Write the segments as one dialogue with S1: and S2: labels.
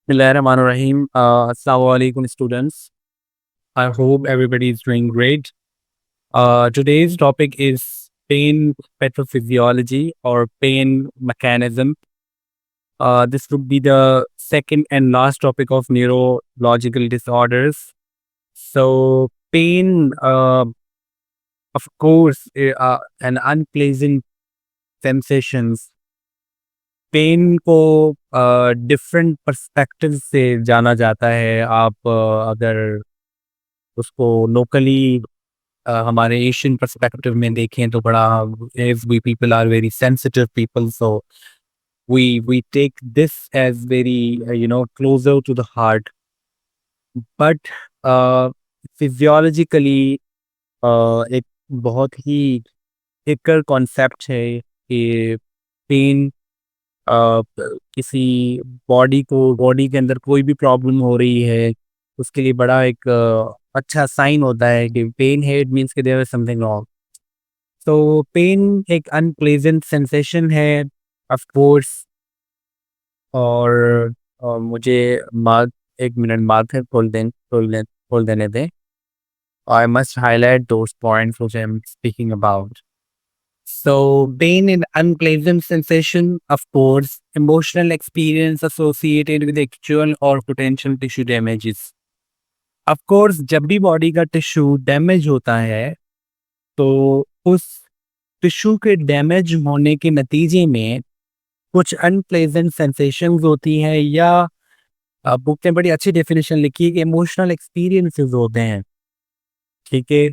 S1: Bismillahirrahmanirrahim. Assalamu alaikum, students. I hope everybody is doing great. Today's topic is pain pathophysiology or pain mechanism. This would be the second and last topic of neurological disorders. So, pain, of course, an unpleasant sensations. Pain को different perspective से जाना जाता है। आप अगर उसको locally हमारे Asian perspective में देखें तो बड़ा as we people are very sensitive people, so we take this as very closer to the heart. But physiologically एक बहुत ही एक कॉन्सेप्ट है कि पेन किसी बॉडी के अंदर कोई भी प्रॉब्लम हो रही है, उसके लिए बड़ा एक अच्छा साइन होता है कि पेन है, इट मीन्स कि देयर इज समथिंग रॉन्ग। तो पेन एक अनप्लेजेंट सेंसेशन है, ऑफ कोर्स। और मुझे मार्क एक मिनट मार्कर खोल देने दें। I must highlight those points which I am speaking about. So, pain and unpleasant sensation, of course, emotional experience associated with actual or potential tissue damages. Of course, जब भी body का tissue damage होता है, तो उस tissue के damage होने के नतीजे में कुछ अनप्लेजेंट सेंसेशंस होती हैं, या बुक ने बड़ी अच्छी डेफिनेशन लिखी है कि इमोशनल एक्सपीरियंसेस होते हैं। ठीक है।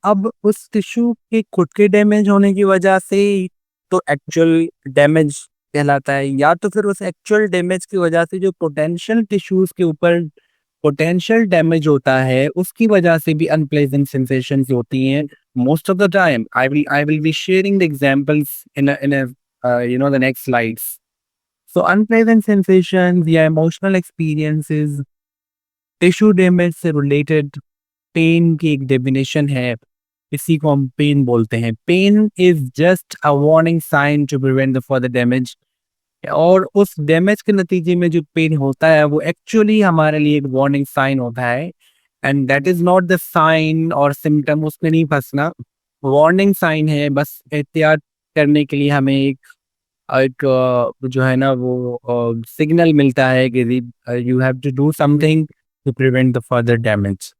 S1: अब उस टिश्यू के खुद के डैमेज होने की वजह से तो एक्चुअल डैमेज कहलाता है, या तो फिर उस एक्चुअल डैमेज की वजह से जो पोटेंशियल टिश्यूज के ऊपर पोटेंशियल डैमेज होता है उसकी वजह से भी अनप्लेजेंट सेंसेशंस होती हैं। Most of the time I will be sharing the examples in the next slides. So unpleasant sensations या इमोशनल एक्सपीरियंसेस टिश्यू डैमेज से रिलेटेड पेन की एक डेफिनेशन है। इसी को हम पेन बोलते हैं। Pain is just a warning sign to prevent the further damage. और उस डैमेज के नतीजे में जो पेन होता है वो एक्चुअली हमारे लिए एक वार्निंग साइन होता है, and that is not the sign और सिम्टम, उसमें नहीं फंसना। वार्निंग साइन है, बस एहतियात करने के लिए हमें एक जो है ना वो सिग्नल मिलता है कि you have to do something to prevent the further damage.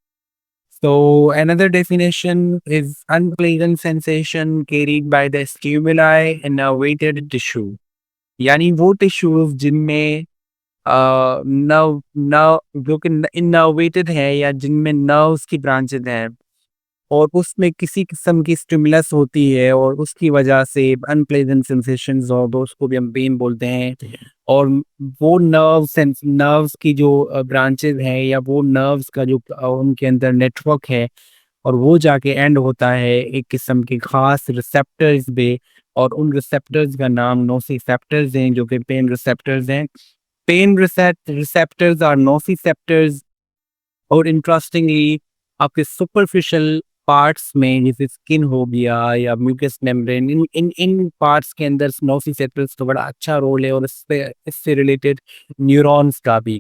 S1: So another definition is unpleasant sensation carried by the stimuli in a weighted tissue। यानी वो टिश्यूज जिनमें नर्व नर्व जो कि इनर्वेटेड है या जिनमें नर्व्स की ब्रांचेज हैं, और उसमें किसी किस्म की स्टिमुलस होती है और उसकी वजह से अनप्लेजेंट सेंसेशंस हो तो उसको भी हम पेन बोलते हैं। और वो नर्व्स की जो ब्रांचेज हैं या वो नर्व्स का जो उनके अंदर नेटवर्क है, और वो जाके एंड होता है एक किस्म के खास रिसेप्टर्स पे, और उन रिसेप्टर्स का नाम नोसिसेप्टर्स हैं, जो कि पेन रिसेप्टर्स हैं। पेन रिसेप्टर्स और नोसिसेप्टर्स। और इंटरेस्टिंगली आपके सुपरफिशियल पार्ट्स में जैसे स्किन हो गया या म्यूकस मेम्ब्रेन, इन इन इन पार्ट्स के अंदर नोसिसेप्टर्स का बड़ा अच्छा रोल है, और इससे रिलेटेड न्यूरॉन्स का भी।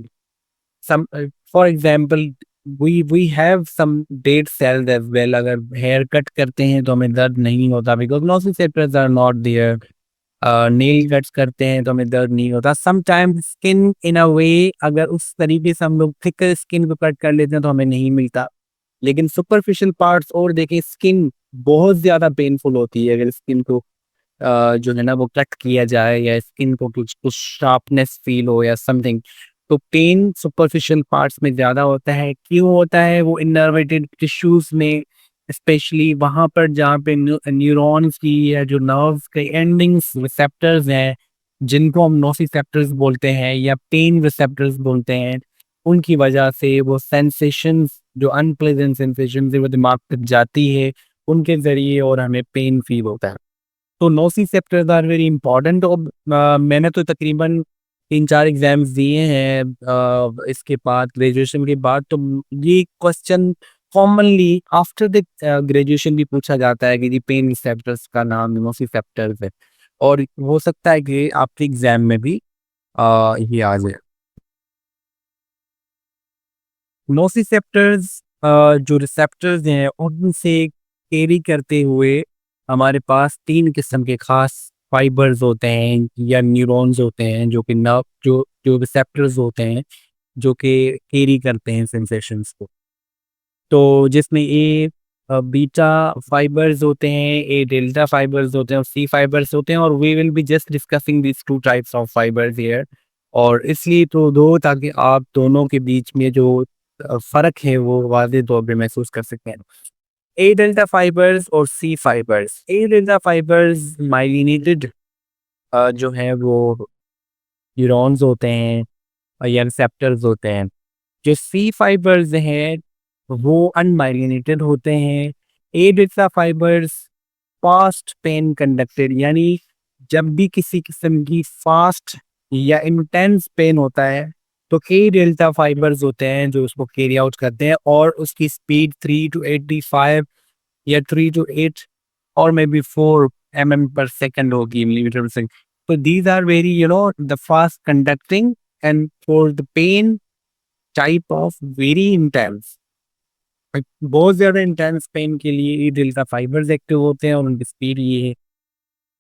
S1: some for example, we have some dead cells as well। अगर हेयर कट करते हैं तो हमें दर्द नहीं होता, because nociceptors are not there. Nail cuts करते हैं तो हमें दर्द नहीं होता। समटाइम्स स्किन इन अ वे, अगर उस तरीके से हम लोग थिकर स्किन को कट कर लेते हैं तो हमें नहीं मिलता। लेकिन सुपरफिशियल पार्ट्स और देखें, स्किन बहुत ज्यादा पेनफुल होती है अगर स्किन को जो है ना वो कट किया जाए, या स्किन को कुछ कुछ शार्पनेस फील हो या समथिंग। तो पेन सुपरफिशियल पार्ट्स में ज़्यादा होता है। क्यों होता है? वो इनर्वेटेड टिश्यूज़ में, स्पेशली वहाँ पर जहाँ पे न्यूरॉन्स की या जो नर्व्स के एंडिंग्स रिसेप्टर्स हैं, जिनको हम नोसिसेप्टर्स बोलते हैं या पेन रिसेप्टर्स बोलते हैं, उनकी वजह से वो सेंसेशंस, जो अनप्लेजेंट सेंसेशंस है, वो दिमाग तक जाती है उनके ज़रिए, और हमें पेन फील होता है। तो नोसिसेप्टर्स आर वेरी इंपॉर्टेंट। और मैंने तो तकरीबन 3-4 एग्जाम्स दिए हैं इसके बाद, ग्रेजुएशन के बाद। तो ये question commonly after the graduation भी पूछा जाता है कि जी पेन रिसेप्टर्स का नाम नोसिसेप्टर्स है, और हो सकता है कि आपके एग्जाम में भी ये आ जाए। नोसिसेप्टर्स जो रिसेप्टर्स हैं उनसे कैरी करते हुए हमारे पास 3 किस्म के खास फाइबर्स होते हैं या न्यूरॉन्स होते हैं जो कि नर्व जो जो रिसेप्टर्स होते हैं जो कि कैरी करते हैं सेंसेशंस को। तो जिसमें ए बीटा फाइबर्स होते हैं, ए डेल्टा फाइबर्स होते हैं और सी फाइबर्स होते हैं और we will be just discussing this 2 types of fibres here. और इसलिए तो दो ताकि आप दोनों के बीच में जो फ़र्क है वो वाज़ेह तौर पे महसूस कर सकें। ए डेल्टा फाइबर्स और सी फाइबर्स। ए डेल्टा फाइबर्स मायलिनेटेड जो है वो न्यूरॉन्स होते हैं या रिसेप्टर्स होते हैं। जो सी फाइबर्स हैं वो अनमाइलिनेटेड होते हैं। A delta fibres fast pain conducted यानी जब भी किसी किस्म की फास्ट या इंटेंस पेन होता है तो ए डेल्टा फाइबर्स होते हैं जो उसको कैरी आउट करते हैं और उसकी स्पीड 3 to 85 या 3 to 8 और मे बी 4 mm/s होगी मिलीमीटर पर सेकंड। तो these are very the fast conducting and for the pain type of very intense बहुत ज्यादा इंटेंस पेन के लिए ई डेल्टा फाइबर्स एक्टिव होते हैं और उनकी स्पीड ये है।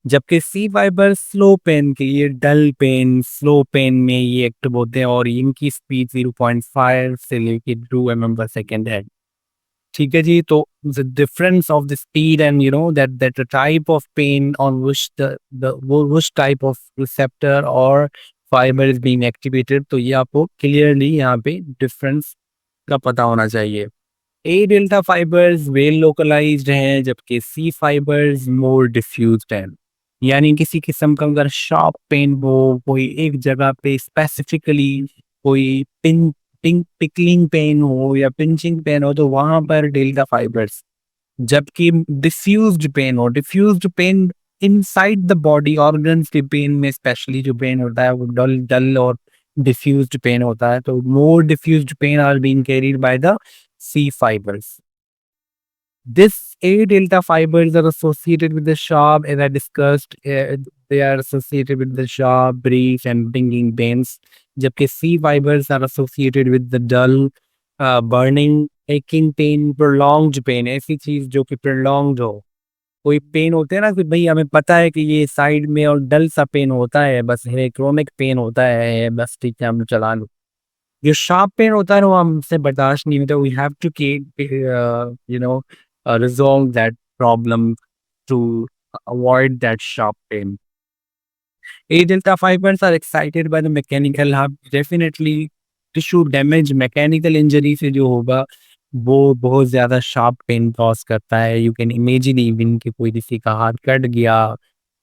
S1: जबकि सी फाइबर स्लो पेन के लिए डल पेन स्लो पेन में ये एक्टिव होते हैं और इनकी स्पीड 0.5 से लेके 2 mm/s है। ठीक है जी, तो the difference of the speed and that the type of pain on which which type of receptor और फाइबर इज बीइंग एक्टिवेटेड, तो ये आपको क्लियरली यहाँ पे डिफरेंस का पता होना चाहिए। ए डेल्टा फाइबर्स वेल लोकलाइज्ड हैं जबकि सी फाइबर्स मोर डिफ्यूज्ड हैं। यानी किसी किस्म का अगर शार्प पेन हो कोई एक जगह पे स्पेसिफिकली कोई पिकलिंग पेन हो या पिंचिंग पेन हो तो वहां पर डेल्टा फाइबर्स। जबकि diffused pain inside the body organs के पेन में स्पेशली जो पेन होता है वो डल डल और डिफ्यूज्ड पेन होता है। तो more diffused pain are being carried by the C fibers. This A delta fibers are associated with the sharp, as I discussed, they are associated with the sharp, brief, and stinging pains. जबकि C fibers are associated with the dull, burning, aching pain, prolonged pain. ऐसी चीज जो कि prolonged हो। कोई pen होते हैं ना कि भाई हमें पता है कि ये साइड में और डल सा पेन होता है, बस है क्रोनिक पेन होता है, बस ठीक है हम चला लो। जो शार्प पेन होता है ना वो हमसे बर्दाश्त नहीं होता। We have to keep resolve that problem to avoid that sharp pain. A delta fibers are excited by the mechanical hub. Definitely tissue damage mechanical injury से जो होगा वो बहुत ज़्यादा शार्प पेन कॉज करता है। यू कैन इमेजिन इवन कि कोई किसी का हाथ कट गया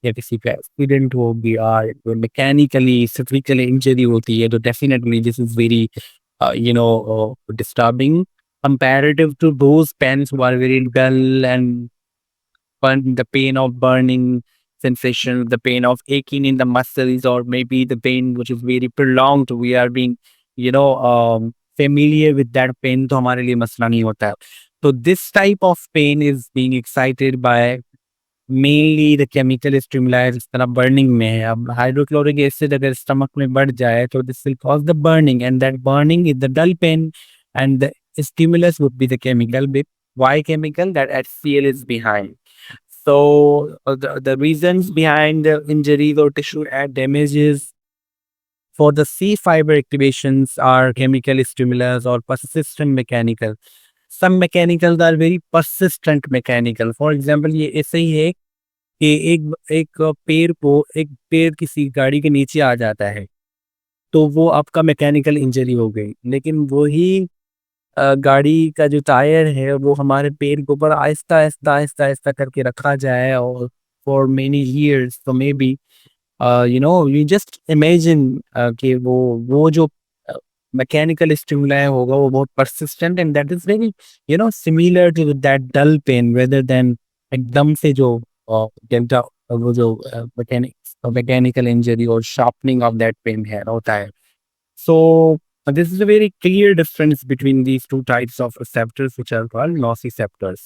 S1: या किसी का एक्सीडेंट हो गया या मैकेनिकली फिजिकल इंजरी होती है तो definitely this is very disturbing comparative to those pens who are very dull and the pain of burning sensation, the pain of aching in the muscles, or maybe the pain which is very prolonged. We are being, familiar with that pain, तो हमारे लिए मसला नहीं होता है। So this type of pain is being excited by mainly the chemical stimuli जिस तरह burning में है। अब हाइड्रोक्लोरिक एसिड अगर स्टमक में बढ़ जाए तो this will cause the burning and that burning is the dull pain and the stimulus would be the chemical. Why chemical? That HCl is behind. So the reasons behind the injuries or tissue damages for the C fiber activations are chemical stimulus or persistent mechanical. Some mechanicals are very persistent mechanical. For example, ये ऐसे ही है कि एक पेड़ किसी गाड़ी के नीचे आ जाता है तो वो आपका मैकेनिकल इंजरी हो गई। लेकिन वही गाड़ी का जो टायर है वो हमारे पैर के ऊपर आहिस्ता आहिस्ता आहिस्ता आहिस्ता करके रखा जाए और फॉर मेनी ईयर्स तो may be you just imagine कि वो जो मैकेनिकल स्टिमुलाई होगा वो बहुत persistent and that is very similar to that dull pain rather than एकदम से जो डेल्टा वो जो मैकेनिकल इंजरी और शार्पनिंग ऑफ दैट पेन है होता है। So this is a very clear difference between these two types of receptors, which are called nociceptors.